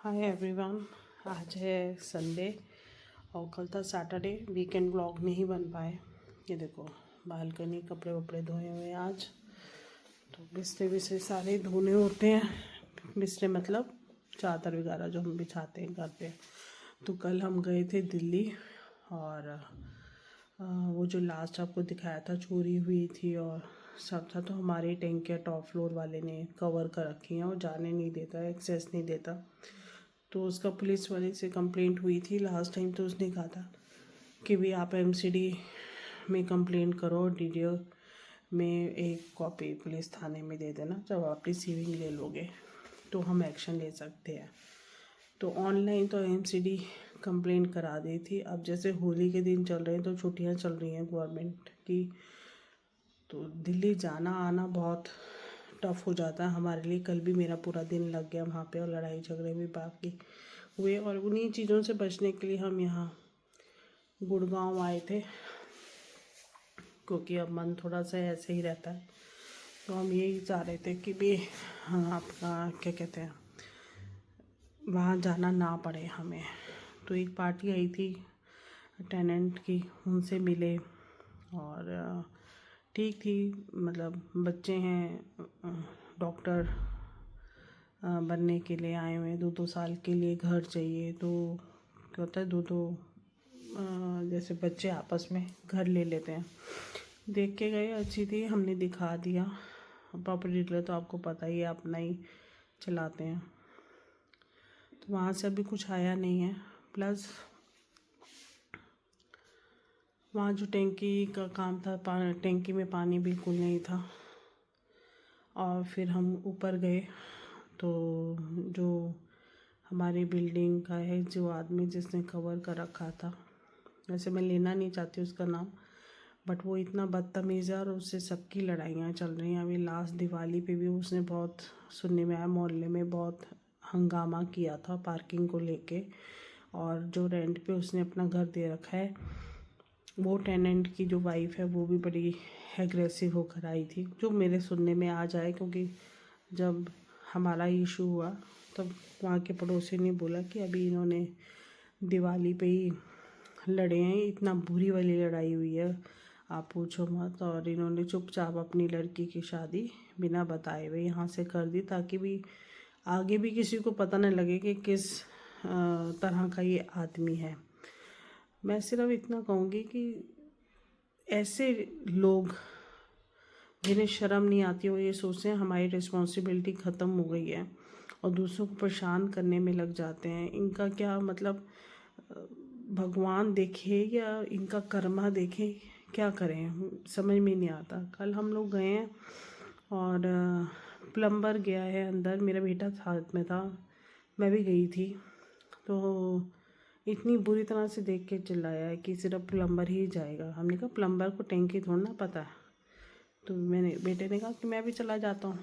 Hi everyone. आज है Sunday और कल था सैटरडे। वीकेंड ब्लॉग नहीं बन पाए। ये देखो बालकनी कपड़े वपड़े धोए हुए हैं आज। तो बिस्तर विस्तर सारे धोने होते हैं। बिस्तर मतलब चादर वगैरह जो हम बिछाते हैं घर पे। तो कल हम गए थे दिल्ली और वो जो लास्ट आपको दिखाया था चोरी हुई थी और सब था, तो हमारी टैंकियाँ टॉप फ्लोर वाले ने कवर कर रखी हैं और जाने नहीं देता, एक्सेस नहीं देता। तो उसका पुलिस वाले से कंप्लेंट हुई थी लास्ट टाइम। तो उसने कहा था कि भी आप एमसीडी में कंप्लेंट करो, डीडीओ में एक कॉपी पुलिस थाने में दे देना, जब आप रिसीविंग ले लोगे तो हम एक्शन ले सकते हैं। तो ऑनलाइन तो एमसीडी कंप्लेंट करा दी थी। अब जैसे होली के दिन चल रहे हैं तो छुट्टियां चल रही हैं गवर्नमेंट की, तो दिल्ली जाना आना बहुत टफ़ हो जाता है हमारे लिए। कल भी मेरा पूरा दिन लग गया वहाँ पे और लड़ाई झगड़े भी बाकी हुए, और उन्हीं चीज़ों से बचने के लिए हम यहाँ गुड़गांव आए थे, क्योंकि अब मन थोड़ा सा ऐसे ही रहता है। तो हम यही चाह रहे थे कि भी हाँ आपका क्या कहते हैं वहाँ जाना ना पड़े हमें। तो एक पार्टी आई थी टेनेंट की, उनसे मिले और ठीक थी। मतलब बच्चे हैं डॉक्टर बनने के लिए आए हुए हैं, 2-2 साल के लिए घर चाहिए। तो क्या होता है जैसे बच्चे आपस में घर ले लेते हैं। देख के गए, अच्छी थी, हमने दिखा दिया। प्रॉपर्टी डीलर तो आपको पता ही है अपना ही चलाते हैं। तो वहाँ से अभी कुछ आया नहीं है। प्लस वहाँ जो टैंकी का काम था, टैंकी में पानी बिल्कुल नहीं था। और फिर हम ऊपर गए तो जो हमारी बिल्डिंग का है, जो आदमी जिसने कवर कर रखा था, वैसे मैं लेना नहीं चाहती उसका नाम, बट वो इतना बदतमीज़ है और उससे सबकी लड़ाइयाँ चल रही हैं। अभी लास्ट दिवाली पे भी उसने बहुत, सुनने में आया, मोहल्ले में बहुत हंगामा किया था पार्किंग को लेके। और जो रेंट पे उसने अपना घर दे रखा है, वो टेनेंट की जो वाइफ है वो भी बड़ी एग्रेसिव होकर आई थी, जो मेरे सुनने में आ जाए। क्योंकि जब हमारा इशू हुआ तब वहाँ के पड़ोसी ने बोला कि अभी इन्होंने दिवाली पे ही लड़े हैं, इतना बुरी वाली लड़ाई हुई है आप पूछो मत। और इन्होंने चुपचाप अपनी लड़की की शादी बिना बताए हुए यहाँ से कर दी, ताकि भी आगे भी किसी को पता न लगे कि किस तरह का ये आदमी है। मैं सिर्फ इतना कहूँगी कि ऐसे लोग जिन्हें शर्म नहीं आती, वो ये सोचते हैं हमारी रिस्पॉन्सिबिलिटी ख़त्म हो गई है और दूसरों को परेशान करने में लग जाते हैं। इनका क्या मतलब, भगवान देखे या इनका कर्मा देखे, क्या करें समझ में नहीं आता। कल हम लोग गए हैं और प्लम्बर गया है अंदर, मेरा बेटा साथ में था, मैं भी गई थी। तो इतनी बुरी तरह से देख के चिल्लाया है कि सिर्फ प्लम्बर ही जाएगा। हमने कहा प्लम्बर को टैंकी थोड़ा ना पता है। तो मैंने बेटे ने कहा कि मैं भी चला जाता हूँ।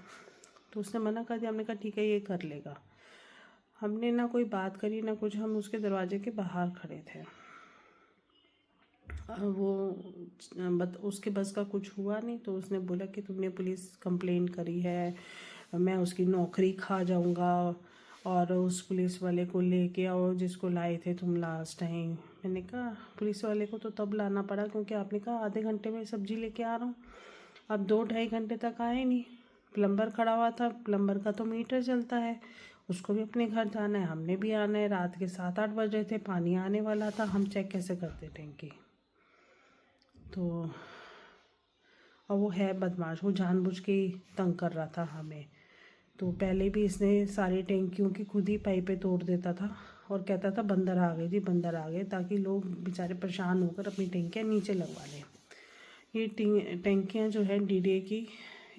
तो उसने मना कर दिया। हमने कहा ठीक है ये कर लेगा। हमने ना कोई बात करी ना कुछ, हम उसके दरवाजे के बाहर खड़े थे। वो उसके बस का कुछ हुआ नहीं। तो उसने बोला कि तुमने पुलिस कंप्लेंट करी है, मैं उसकी नौकरी खा जाऊंगा और उस पुलिस वाले को लेके आओ जिसको लाए थे तुम लास्ट टाइम। मैंने कहा पुलिस वाले को तो तब लाना पड़ा क्योंकि आपने कहा आधे घंटे में सब्जी लेके आ रहा हूँ। अब 2-2.5 घंटे तक आए नहीं। प्लम्बर खड़ा हुआ था, प्लम्बर का तो मीटर चलता है, उसको भी अपने घर जाना है, हमने भी आना है। रात के 7-8 बज रहे थे, पानी आने वाला था, हम चेक कैसे करते टैंकी। तो और वो है बदमाश, वो जानबूझ के ही तंग कर रहा था हमें। तो पहले भी इसने सारी टैंकियों की खुद ही पाइपें तोड़ देता था और कहता था बंदर आ गए जी, बंदर आ गए, ताकि लोग बेचारे परेशान होकर अपनी टैंकियाँ नीचे लगवा लें। ये टैंकियाँ जो है डीडीए की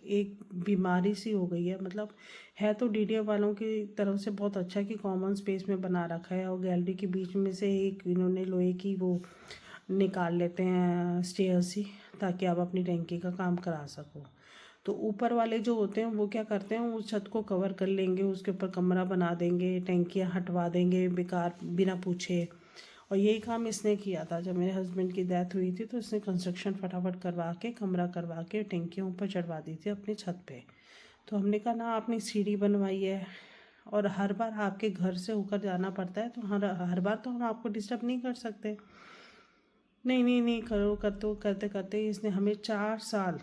एक बीमारी सी हो गई है। मतलब है तो डीडीए वालों की तरफ से बहुत अच्छा कि कॉमन स्पेस में बना रखा है, और गैलरी के बीच में से एक इन्होंने लोहे की वो निकाल लेते हैं स्टेयर सी, ताकि आप अपनी टैंकी का काम करा सको। तो ऊपर वाले जो होते हैं वो क्या करते हैं, उस छत को कवर कर लेंगे, उसके ऊपर कमरा बना देंगे, टैंकियाँ हटवा देंगे बेकार बिना पूछे। और यही काम इसने किया था। जब मेरे हस्बैंड की डेथ हुई थी तो इसने कंस्ट्रक्शन फटाफट करवा के, कमरा करवा के टैंकियाँ ऊपर चढ़वा दी थी अपनी छत पे। तो हमने कहा ना आपने सीढ़ी बनवाई है और हर बार आपके घर से होकर जाना पड़ता है, तो हर बार तो हम आपको डिस्टर्ब नहीं कर सकते। नहीं नहीं नहीं करो, करते करते इसने हमें 4 साल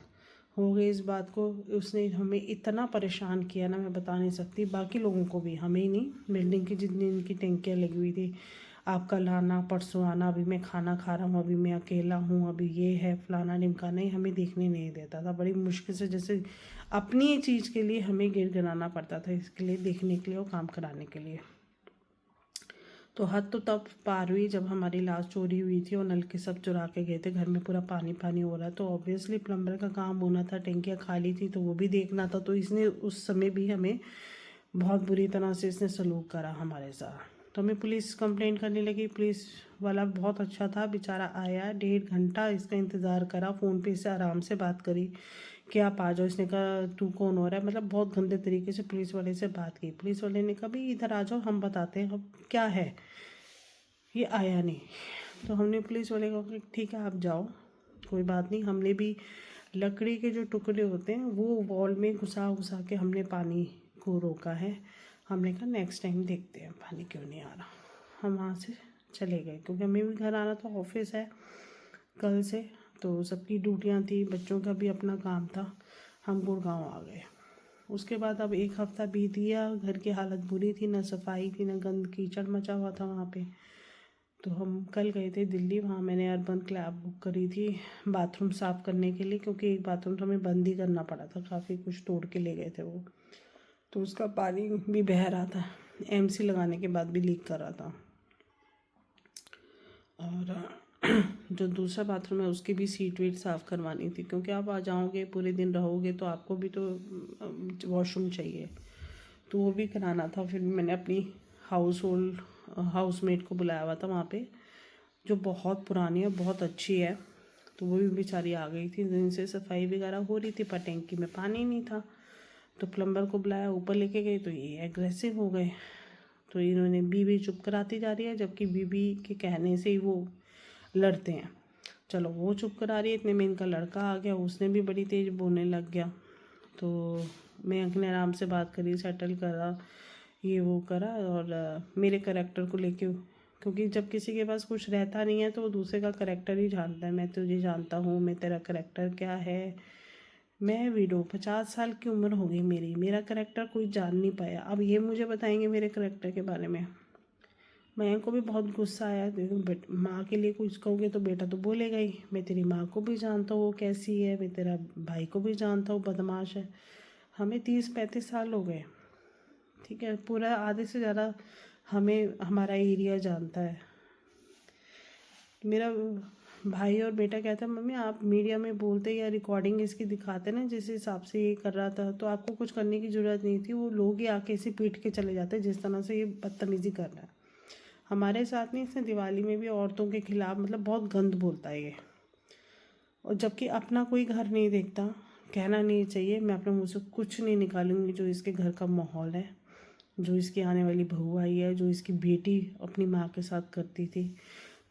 हो गए इस बात को। उसने हमें इतना परेशान किया ना, मैं बता नहीं सकती। बाकी लोगों को भी, हमें ही नहीं, बिल्डिंग की जितनी इनकी टंकियाँ लगी हुई थी, आपका लाना परसों आना, अभी मैं खाना खा रहा हूँ, अभी मैं अकेला हूँ, अभी ये है फलाना ढिमकाना, ही हमें देखने नहीं देता था। बड़ी मुश्किल से, जैसे अपनी चीज़ के लिए हमें गिड़गिड़ाना पड़ता था, इसके लिए देखने के लिए और काम कराने के लिए। तो हद तो तब पार हुई जब हमारी लाश चोरी हुई थी और नलके सब चुरा के गए थे। घर में पूरा पानी पानी हो रहा, तो ऑब्वियसली प्लम्बर का काम होना था, टंकियाँ खाली थी तो वो भी देखना था। तो इसने उस समय भी हमें बहुत बुरी तरह से इसने सलूक करा हमारे साथ। तो हमें पुलिस कंप्लेंट करने लगी। पुलिस वाला बहुत अच्छा था, बेचारा आया, 1.5 घंटा इसका इंतज़ार करा, फ़ोन पे इससे आराम से बात करी कि आप आ जाओ। इसने कहा तू कौन हो रहा है, मतलब बहुत गंदे तरीके से पुलिस वाले से बात की। पुलिस वाले ने कहा भाई इधर आ जाओ, हम बताते हैं अब क्या है। ये आया नहीं, तो हमने पुलिस वाले को कहा ठीक है आप जाओ, कोई बात नहीं। हमने भी लकड़ी के जो टुकड़े होते हैं वो वॉल में घुसा घुसा के हमने पानी को रोका है। हमने कहा नेक्स्ट टाइम देखते हैं पानी क्यों नहीं आ रहा। हम वहाँ से चले गए, क्योंकि हमें भी घर आना था, ऑफिस है कल से, तो सबकी ड्यूटियाँ थी, बच्चों का भी अपना काम था। हम गुड़गांव आ गए। उसके बाद अब 1 हफ्ता बीत गया, घर की हालत बुरी थी, ना सफाई थी, ना गंद कीचड़ मचा हुआ था वहाँ पे। तो हम कल गए थे दिल्ली, वहाँ मैंने अर्बन क्लैब बुक करी थी बाथरूम साफ़ करने के लिए, क्योंकि एक बाथरूम तो हमें बंद ही करना पड़ा था, काफ़ी कुछ तोड़ के ले गए थे वो। तो उसका पानी भी बह रहा था, एमसी लगाने के बाद भी लीक कर रहा था। और जो दूसरा बाथरूम है उसकी भी सीट वीट साफ़ करवानी थी, क्योंकि आप आ जाओगे पूरे दिन रहोगे तो आपको भी तो वॉशरूम चाहिए, तो वो भी कराना था। फिर मैंने अपनी हाउसमेट को बुलाया हुआ था वहाँ पे, जो बहुत पुरानी है, बहुत अच्छी है। तो वो भी बेचारी आ गई थी, दिन से सफाई वगैरह हो रही थी, पर टैंकी में पानी नहीं था। तो प्लम्बर को बुलाया, ऊपर लेके गई तो ये एग्रेसिव हो गए। तो इन्होंने बीबी चुप कराती जा रही है, जबकि बीबी के कहने से ही वो लड़ते हैं। चलो वो चुप करा रही है, इतने में इनका लड़का आ गया, उसने भी बड़ी तेज़ बोलने लग गया। तो मैं अपने आराम से बात करी, सेटल करा, ये वो करा। और मेरे करैक्टर को लेके, क्योंकि जब किसी के पास कुछ रहता नहीं है तो वो दूसरे का करैक्टर ही जानता है। मैं तुझे जानता हूँ, मैं तेरा करैक्टर क्या है। मैं विडो, 50 साल की उम्र हो गई मेरी, मेरा करैक्टर कोई जान नहीं पाया, अब ये मुझे बताएंगे मेरे करैक्टर के बारे में। मैं को भी बहुत गुस्सा आया, देखो माँ के लिए कुछ कहोगे तो बेटा तो बोलेगा ही। मैं तेरी माँ को भी जानता हूँ वो कैसी है, मैं तेरा भाई को भी जानता हूँ बदमाश है। हमें 30-35 साल हो गए, ठीक है, पूरा आधे से ज़्यादा हमें हमारा एरिया जानता है। मेरा भाई और बेटा कहता है मम्मी आप मीडिया में बोलते या रिकॉर्डिंग इसकी दिखाते ना जिस हिसाब से ये कर रहा था, तो आपको कुछ करने की ज़रूरत नहीं थी, वो लोग ही आके इसे पीट के चले जाते जिस तरह से ये बदतमीज़ी कर रहा है हमारे साथ। नहीं, इसने दिवाली में भी औरतों के खिलाफ़, मतलब बहुत गंद बोलता है ये, और जबकि अपना कोई घर नहीं देखता। कहना नहीं चाहिए, मैं अपने मुँह से कुछ नहीं निकालूंगी जो इसके घर का माहौल है, जो इसकी आने वाली बहू आई है, जो इसकी बेटी अपनी माँ के साथ करती थी,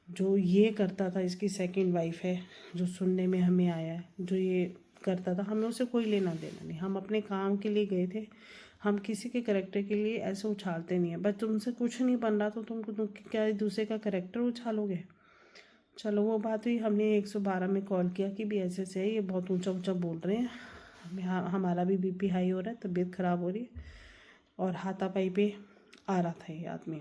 जो ये करता था, इसकी सेकंड वाइफ है, जो सुनने में हमें आया है, जो ये करता था, हमें उससे कोई लेना देना नहीं। हम अपने काम के लिए गए थे, हम किसी के करेक्टर के लिए ऐसे उछालते नहीं है। बस तुमसे कुछ नहीं बन रहा तो तुम क्या दूसरे का करेक्टर उछालोगे। चलो वो बात हुई, हमने 112 में कॉल किया कि भी ऐसे है, ये बहुत ऊंचा ऊंचा बोल रहे हैं, हमारा भी बीपी हाई हो रहा है, तबीयत ख़राब हो रही है। और हाथापाई पे आ रहा था ये आदमी।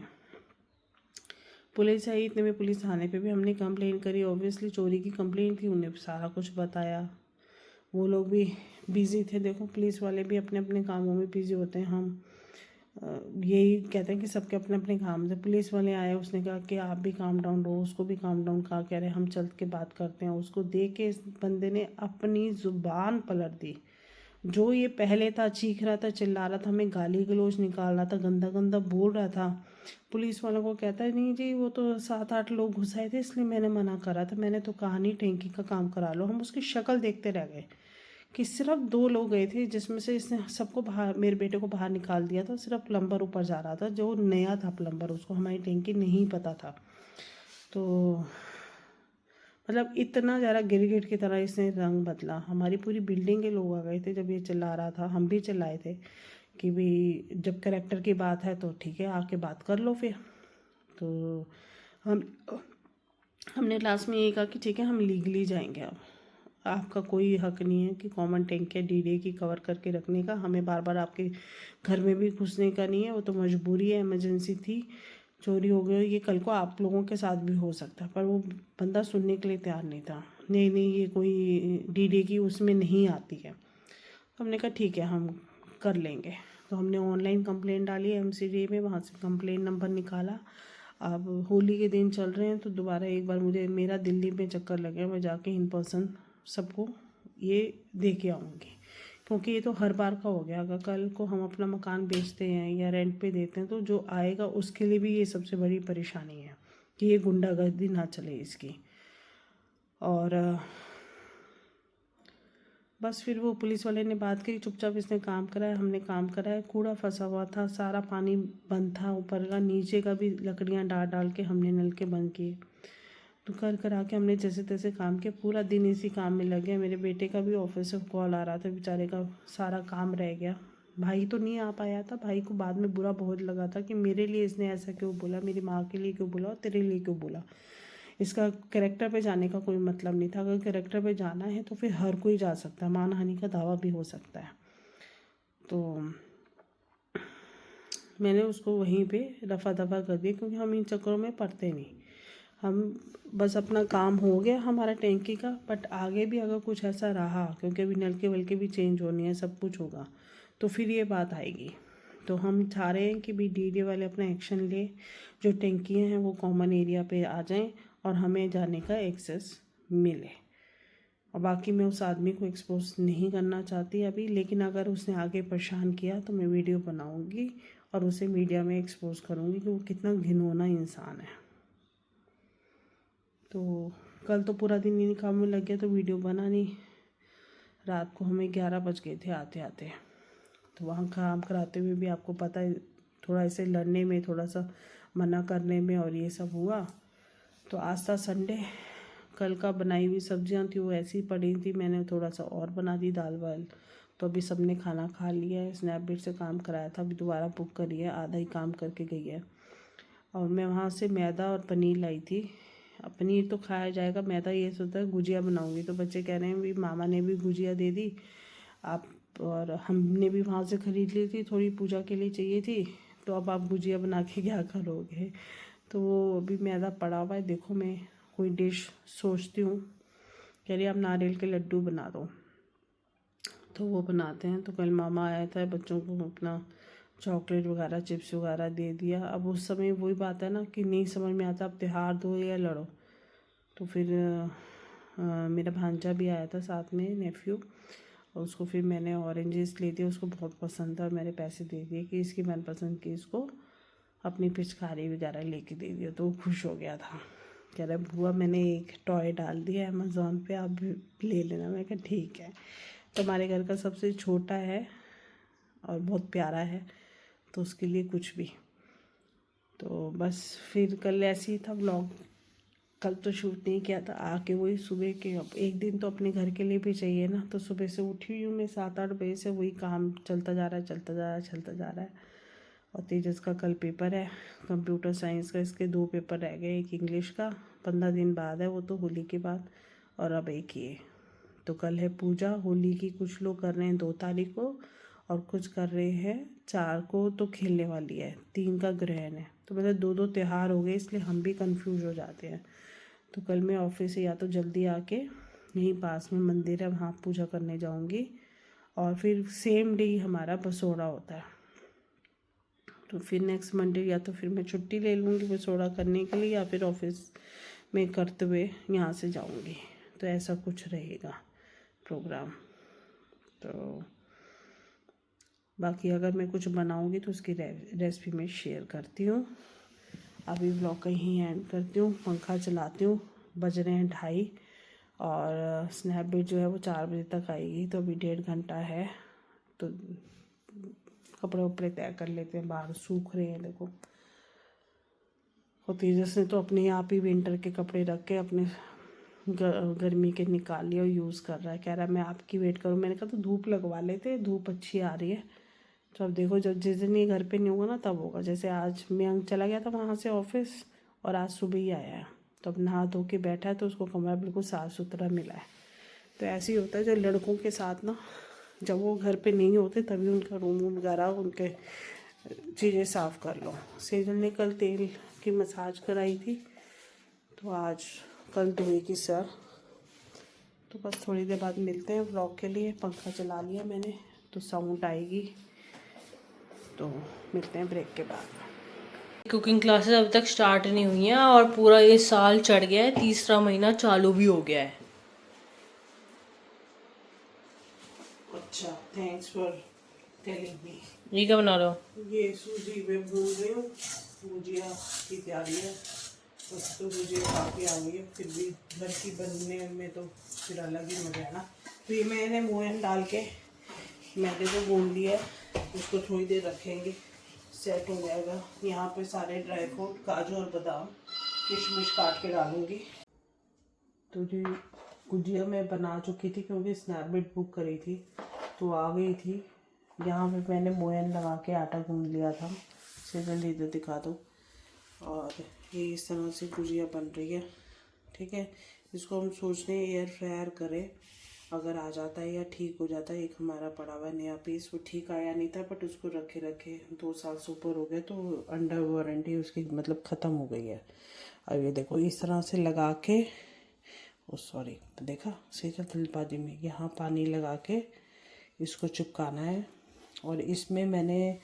पुलिस आई, इतने में पुलिस थाने पे भी हमने कंप्लेन करी, ऑब्वियसली चोरी की कंप्लेन थी, उन्हें सारा कुछ बताया। वो लोग भी बिज़ी थे, देखो पुलिस वाले भी अपने अपने कामों में बिज़ी होते हैं। हम यही कहते हैं कि सबके अपने अपने काम से। पुलिस वाले आए, उसने कहा कि आप भी काम डाउन रहो, उसको भी काम डाउन कहा, कह रहे हम चल के बात करते हैं। उसको देख के इस बंदे ने अपनी ज़ुबान पलट दी। जो ये पहले था, चीख रहा था, चिल्ला रहा था, हमें गाली गलौज निकाल रहा था, गंदा गंदा बोल रहा था, पुलिस वालों को कहता है नहीं जी वो तो 7-8 लोग घुसाए थे इसलिए मैंने मना करा था, मैंने तो कहा नहीं टैंकी का काम करा लो। हम उसकी शक्ल देखते रह गए कि सिर्फ 2 लोग गए थे, जिसमें से इसने सबको बाहर, मेरे बेटे को बाहर निकाल दिया था। सिर्फ प्लम्बर ऊपर जा रहा था, जो नया था प्लम्बर, उसको हमारी टैंकी नहीं पता था। तो मतलब इतना ज़्यादा गिरगिट की तरह इसने रंग बदला। हमारी पूरी बिल्डिंग के लोग आ गए थे जब ये चिल्ला रहा था, हम भी चिल्लाए थे कि भी जब कैरेक्टर की बात है तो ठीक है, आके बात कर लो फिर। तो हम हमने लास्ट में ये कहा कि ठीक है हम लीगली जाएंगे, अब आपका कोई हक नहीं है कि कॉमन टैंक या डीडे की कवर करके रखने का, हमें बार बार आपके घर में भी घुसने का नहीं है, वो तो मजबूरी है, इमरजेंसी थी, चोरी हो गई, ये कल को आप लोगों के साथ भी हो सकता है। पर वो बंदा सुनने के लिए तैयार नहीं था, नहीं नहीं ये कोई डीडे की उसमें नहीं आती है। तो हमने कहा ठीक है हम कर लेंगे। तो हमने ऑनलाइन कंप्लेंट डाली एमसीडी में, वहाँ से कंप्लेंट नंबर निकाला। अब होली के दिन चल रहे हैं तो दोबारा एक बार मेरा दिल्ली में चक्कर लगे, मैं जाके इन पर्सन सबको ये दे के आऊँगी, क्योंकि ये तो हर बार का हो गया। अगर कल को हम अपना मकान बेचते हैं या रेंट पे देते हैं तो जो आएगा उसके लिए भी ये सबसे बड़ी परेशानी है कि ये गुंडागर्दी ना चले इसकी। और बस फिर वो पुलिस वाले ने बात करी, चुपचाप इसने काम कराया, हमने काम कराया। कूड़ा फंसा हुआ था, सारा पानी बंद था, ऊपर का नीचे का भी लकड़ियाँ डाल डाल के हमने नल के बंद किए। तो कर करा के हमने जैसे तैसे काम किया, पूरा दिन इसी काम में लग गया। मेरे बेटे का भी ऑफिस से कॉल आ रहा था, बेचारे का सारा काम रह गया। भाई तो नहीं आ पाया था, भाई को बाद में बुरा बहुत लगा था कि मेरे लिए इसने ऐसा क्यों बोला, मेरी माँ के लिए क्यों बोला और तेरे लिए क्यों बोला। इसका कैरेक्टर पे जाने का कोई मतलब नहीं था। अगर कैरेक्टर पे जाना है तो फिर हर कोई जा सकता है, मानहानि का दावा भी हो सकता है। तो मैंने उसको वहीं पे रफा दफा कर दिया, क्योंकि हम इन चक्करों में पड़ते नहीं। हम बस अपना काम हो गया हमारा टैंकी का, बट आगे भी अगर कुछ ऐसा रहा, क्योंकि अभी नलके वलके भी चेंज होनी है, सब कुछ होगा, तो फिर ये बात आएगी। तो हम चाह रहे हैं कि भी डीडे वाले अपना एक्शन ले, जो टैंकियाँ हैं वो कॉमन एरिया पे आ जाएं और हमें जाने का एक्सेस मिले। और बाकी मैं उस आदमी को एक्सपोज नहीं करना चाहती अभी, लेकिन अगर उसने आगे परेशान किया तो मैं वीडियो बनाऊंगी और उसे मीडिया में एक्सपोज करूंगी कि वो कितना घिनौना इंसान है। तो कल तो पूरा दिन इन्हीं काम में लग गया तो वीडियो बना नहीं। रात को हमें 11 बज गए थे आते आते। तो वहाँ काम कराते हुए भी आपको पता है थोड़ा ऐसे लड़ने में, थोड़ा सा मना करने में और ये सब हुआ। तो आज था संडे, कल का बनाई हुई सब्जियां थी वो ऐसी पड़ी थी, मैंने थोड़ा सा और बना दी दाल वाल। तो अभी सबने खाना खा लिया है, स्नैपडील से काम कराया था, अभी दोबारा बुक करी है, आधा ही काम करके गई है। और मैं वहाँ से मैदा और पनीर लाई थी। अब पनीर तो खाया जाएगा, मैदा ये सोचता है गुजिया बनाऊँगी। तो बच्चे कह रहे हैं भी मामा ने भी गुजिया दे दी आप, और हमने भी वहाँ से ख़रीद ली थी, थोड़ी पूजा के लिए चाहिए थी, तो अब आप गुजिया बना के क्या करोगे। तो वो अभी मैदा पड़ा हुआ है, देखो मैं कोई डिश सोचती हूँ। कह रही आप नारियल के लड्डू बना दो, तो वो बनाते हैं। तो कल मामा आया था, बच्चों को अपना चॉकलेट वगैरह चिप्स वगैरह दे दिया। अब उस समय वही बात है ना कि नहीं समझ में आता अब त्योहार दो या लड़ो। तो फिर मेरा भांजा भी आया था साथ में, नेफ्यू, और उसको फिर मैंने ऑरेंजेस ले दिए, उसको बहुत पसंद था, और मैंने पैसे दे दिए कि इसकी मनपसंद की इसको अपनी पिचकारी वगैरह लेके दे दिया। तो वो खुश हो गया था, कह रहा बुआ मैंने एक टॉय डाल दिया अमेज़ोन पे, आप भी ले लेना। मैं कहा ठीक है। तो हमारे घर का सबसे छोटा है और बहुत प्यारा है, तो उसके लिए कुछ भी। तो बस फिर कल ऐसे ही था व्लॉग, कल तो शूट नहीं किया था। आके वही सुबह के, अब एक दिन तो अपने घर के लिए भी चाहिए ना। तो सुबह से उठी हुई हूँ मैं 7-8 बजे से, वही काम चलता जा रहा है चलता जा रहा है चलता जा रहा है। और तेजस का कल पेपर है कंप्यूटर साइंस का, इसके 2 पेपर रह गए, एक इंग्लिश का 15 दिन बाद है वो तो होली के बाद, और अब एक ये। तो कल है पूजा होली की, कुछ लोग कर रहे हैं 2 तारीख को और कुछ कर रहे हैं 4 को। तो खेलने वाली है, 3 का ग्रहण है, तो मतलब 2-2 त्यौहार हो गए, इसलिए हम भी कंफ्यूज हो जाते हैं। तो कल मैं ऑफिस से या तो जल्दी आके यहीं पास में मंदिर है वहाँ पूजा करने जाऊँगी, और फिर सेम डे हमारा बसोड़ा होता है। तो फिर नेक्स्ट मंडे या तो फिर मैं छुट्टी ले लूँगी बसोड़ा करने के लिए, या फिर ऑफिस में करते हुए यहाँ से जाऊँगी। तो ऐसा कुछ रहेगा प्रोग्राम। तो बाकी अगर मैं कुछ बनाऊँगी तो उसकी रेसिपी मैं शेयर करती हूँ। अभी ब्लॉग कहीं एंड करती हूँ, पंखा चलाती हूँ, बज रहे हैं 2:30, और स्नैपडील जो है वो 4 बजे तक आएगी। तो अभी 1.5 घंटा है, तो कपड़े उपड़े तय कर लेते हैं, बाहर सूख रहे हैं देखो। और तेजस ने तो अपने आप ही विंटर के कपड़े रख के अपने गर्मी के निकाल लिया और यूज़ कर रहा है, कह रहा है मैं आपकी वेट करूँ। मैंने कहा तो धूप लगवा लेते, धूप अच्छी आ रही है, तो अब देखो जब जिस दिन ये घर पे नहीं होगा ना तब होगा। जैसे आज मयंक चला गया था वहाँ से ऑफिस और आज सुबह ही आया है, तो अब नहा धो के बैठा है तो उसको कमरा बिल्कुल साफ़ सुथरा मिला है। तो ऐसे ही होता है जो लड़कों के साथ ना, जब वो घर पे नहीं होते तभी उनका रूम वगैरह उनके चीज़ें साफ़ कर लो। सेजल ने कल तेल की मसाज कराई थी, तो आज कल धोएगी सर। तो बस थोड़ी देर बाद मिलते हैं व्लॉग के लिए। पंखा चला लिया मैंने तो साउंड आएगी, तो मिलते हैं ब्रेक के बाद। कुकिंग क्लासेस अभी तक स्टार्ट नहीं हुई हैं और पूरा ये साल चढ़ गया है, तीसरा महीना चालू भी हो गया है। अच्छा, थैंक्स फॉर टेलिंग मी। ये क्या बना रहे हो? ये सूजी में भून रही हूँ, भुजिया की तैयारी है। बस तो भुजिया काफ़ी आ गई है, फिर भी घर की बनने में तो फिर अलग ही मजा है ना। तो ये मैंने मोयन डाल के मैदे को भून लिया है, उसको थोड़ी देर रखेंगे, सेट हो जाएगा। यहाँ पे सारे ड्राई फ्रूट काजू और बादाम किशमिश काट के डालूंगी। तो जी गुजिया मैं बना चुकी थी क्योंकि स्नैपडील बुक करी थी तो आ गई थी। यहाँ पे मैंने मोयन लगा के आटा गूंद लिया था, जल्दी इधर दिखा दो। और ये इस तरह से गुजिया बन रही है, ठीक है। इसको हम सोच रहे हैं एयर फ्रायर करें, अगर आ जाता है या ठीक हो जाता है। एक हमारा पड़ा हुआ नया पीस, वो ठीक आया नहीं था बट उसको रखे रखे 2 साल से ऊपर हो गए, तो अंडर वारंटी उसकी मतलब ख़त्म हो गई है। अब ये देखो इस तरह से लगा के, ओ सॉरी देखा सेजल जल्दबाजी में, यहाँ पानी लगा के इसको चिपकाना है। और इसमें मैंने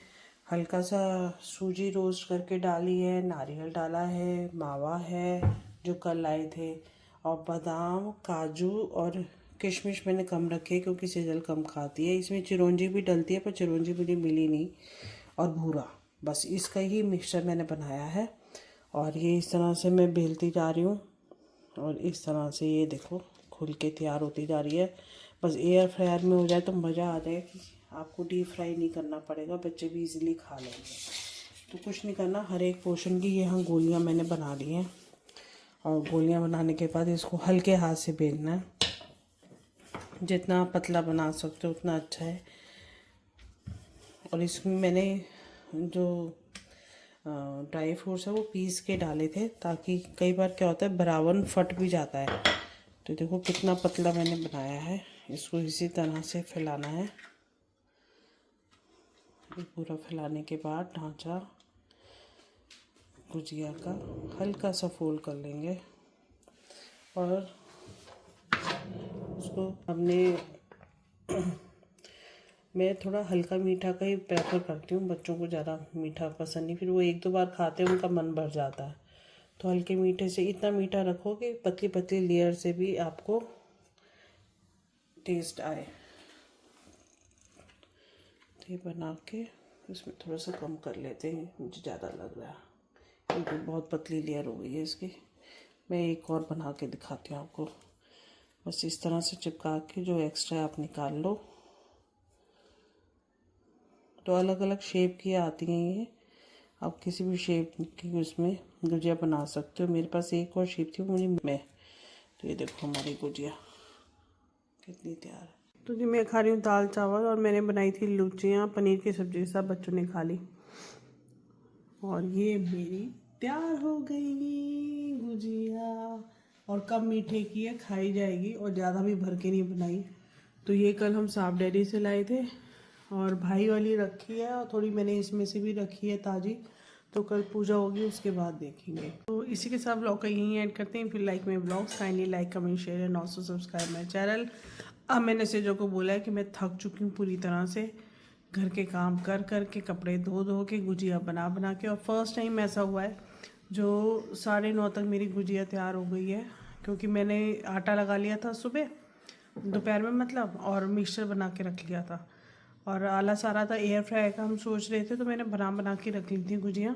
हल्का सा सूजी रोस्ट करके डाली है, नारियल डाला है, मावा है जो कल लाए थे, और बादाम काजू और किशमिश मैंने कम रखे क्योंकि सेजल कम खाती है। इसमें चिरौंजी भी डलती है पर चिरौंजी मुझे मिली नहीं, और भूरा, बस इसका ही मिक्सचर मैंने बनाया है। और ये इस तरह से मैं बेलती जा रही हूँ और इस तरह से ये देखो खुल के तैयार होती जा रही है। बस एयर फ्रायर में हो जाए तो मज़ा आ जाए कि आपको डीप फ्राई नहीं करना पड़ेगा, बच्चे भी इजीली खा लेंगे। तो कुछ नहीं करना, हर एक पोर्शन की यहाँ गोलियाँ मैंने बना ली हैं। और गोलियाँ बनाने के बाद इसको हल्के हाथ से बेलना है, जितना पतला बना सकते हो उतना अच्छा है। और इसमें मैंने जो ड्राई फ्रूट्स है वो पीस के डाले थे, ताकि कई बार क्या होता है बराबर फट भी जाता है। तो देखो कितना पतला मैंने बनाया है, इसको इसी तरह से फैलाना है। ये पूरा फैलाने के बाद ढांचा गुजिया का हल्का सा फोल्ड कर लेंगे और उसको हमने मैं थोड़ा हल्का मीठा का ही प्रेफर करती हूँ, बच्चों को ज़्यादा मीठा पसंद नहीं, फिर वो 1-2 बार खाते हैं उनका मन भर जाता है। तो हल्के मीठे से, इतना मीठा रखो कि पतली पतली लेयर से भी आपको टेस्ट आए। तो ये बना के इसमें थोड़ा सा कम कर लेते हैं, मुझे ज़्यादा लग रहा है क्योंकि बहुत पतली लेयर हो गई है इसकी। मैं एक और बना के दिखाती हूँ आपको। बस इस तरह से चिपका के जो एक्स्ट्रा आप निकाल लो। तो अलग अलग शेप की आती हैं ये, आप किसी भी शेप की उसमें गुजिया बना सकते हो। मेरे पास एक और शेप थी वो मैं तो ये देखो हमारी गुजिया कितनी तैयार है। तो जी मैं खा रही हूँ दाल चावल और मैंने बनाई थी लुचियाँ पनीर की सब्जी, सब बच्चों ने खा ली। और ये मेरी तैयार हो गई गुजिया, और कम मीठे की है, खाई जाएगी, और ज़्यादा भी भर के नहीं बनाई। तो ये कल हम साफ डेयरी से लाए थे और भाई वाली रखी है, और थोड़ी मैंने इसमें से भी रखी है ताज़ी, तो कल पूजा होगी उसके बाद देखेंगे। तो इसी के साथ ब्लॉग का यहीं ऐड करते हैं। फिर like my blogs, kindly like comment share and also subscribe my channel. अब मैंने सेजो को बोला है कि मैं थक चुकी हूँ पूरी तरह से, घर के काम कर कर के, कपड़े धो धो के, गुजिया बना बना के। और फर्स्ट टाइम ऐसा हुआ है जो 9:30 तक मेरी गुजिया तैयार हो गई है, क्योंकि मैंने आटा लगा लिया था सुबह दोपहर में मतलब, और मिक्सचर बना के रख लिया था। और आलस आ रहा था एयर फ्राई का, हम सोच रहे थे, तो मैंने बना के रख ली थी गुजिया।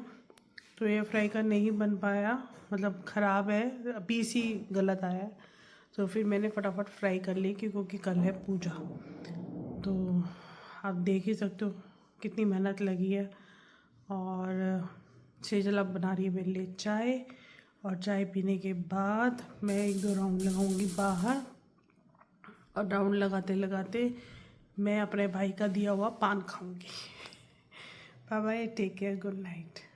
तो एयर फ्राई का नहीं बन पाया, मतलब ख़राब है, पीस ही गलत आया है। तो फिर मैंने फटाफट फ्राई कर ली क्योंकि कल है पूजा। तो आप देख ही सकते हो कितनी मेहनत लगी है। और सेजल अब बना रही है मेरे लिए चाय, और चाय पीने के बाद मैं 1-2 राउंड लगाऊंगी बाहर, और राउंड लगाते लगाते मैं अपने भाई का दिया हुआ पान खाऊंगी। Bye bye, take care, good night.